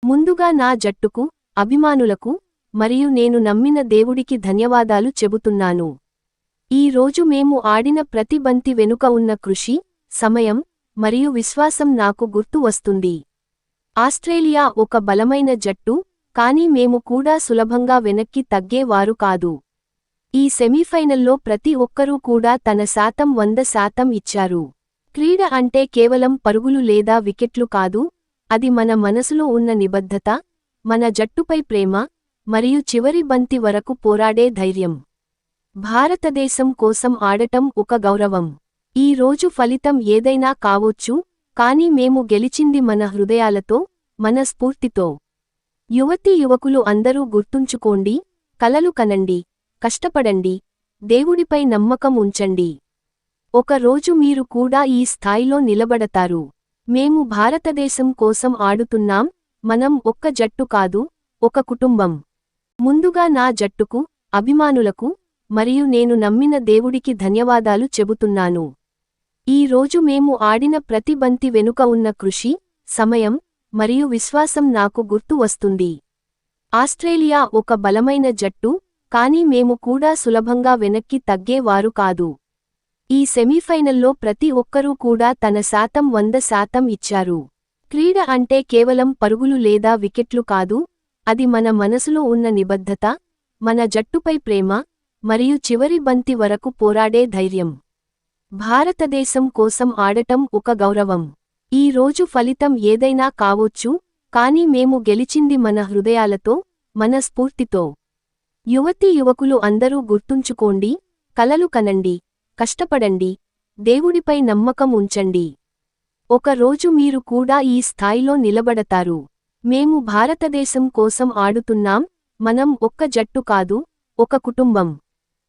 ముందుగా నా జట్టుకు, అభిమానులకు, మరియు నేను నమ్మిన దేవుడికి ధన్యవాదాలు చెబుతున్నాను. ఈ రోజు మేము ఆడిన ప్రతి బంతి వెనుక ఉన్న కృషి, సమయం, మరియు విశ్వాసం నాకు గుర్తు వస్తుంది. ఆస్ట్రేలియా ఒక బలమైన జట్టు, కానీ మేము కూడా సులభంగా వెనక్కి తగ్గేవారు కాదు. ఈ సెమీఫైనల్లో ప్రతి ఒక్కరూ కూడా తన శాతం 100% ఇచ్చారు. క్రీడ అంటే కేవలం పరుగులు లేదా వికెట్లు కాదు, అది మన మనసులో ఉన్న నిబద్ధత, మన జట్టుపై ప్రేమ, మరియు చివరి బంతి వరకు పోరాడే ధైర్యం. భారతదేశం కోసం ఆడటం ఒక గౌరవం. ఈ రోజు ఫలితం ఏదైనా కావొచ్చు, కానీ మేము గెలిచింది మన హృదయాలతో, మన స్ఫూర్తితో. యువతీ యువకులు అందరూ గుర్తుంచుకోండి, కలలు కనండి, కష్టపడండి, దేవుడిపై నమ్మకం ఉంచండి. ఒక రోజు మీరు కూడా ఈ స్థాయిలో నిలబడతారు. మేము భారతదేశం కోసం ఆడుతున్నాం, మనం ఒక్క జట్టు కాదు, ఒక కుటుంబం. ముందుగా నా జట్టుకు, అభిమానులకు, మరియు నేను నమ్మిన దేవుడికి ధన్యవాదాలు చెబుతున్నాను. ఈ రోజు మేము ఆడిన ప్రతి బంతి వెనుక ఉన్న కృషి, సమయం, మరియు విశ్వాసం నాకు గుర్తు వస్తుంది. ఆస్ట్రేలియా ఒక బలమైన జట్టు, కానీ మేము కూడా సులభంగా వెనక్కి తగ్గేవారు కాదు. ఈ సెమీఫైనల్లో ప్రతి ఒక్కరూ కూడా తన శాతం 100% ఇచ్చారు. క్రీడ అంటే కేవలం పరుగులు లేదా వికెట్లు కాదు, అది మన మనసులో ఉన్న నిబద్ధత, మన జట్టుపై ప్రేమ, మరియు చివరి బంతి వరకు పోరాడే ధైర్యం. భారతదేశం కోసం ఆడటం ఒక గౌరవం. ఈ రోజు ఫలితం ఏదైనా కావొచ్చు, కానీ మేము గెలిచింది మన హృదయాలతో, మన స్ఫూర్తితో. యువతీ యువకులు అందరూ గుర్తుంచుకోండి, కలలు కనండి, కష్టపడండి, దేవుడిపై నమ్మకం ఉంచండి. ఒక రోజు మీరు కూడా ఈ స్థాయిలో నిలబడతారు. మేము భారతదేశం కోసం ఆడుతున్నాం, మనం ఒక్క జట్టు కాదు, ఒక కుటుంబం.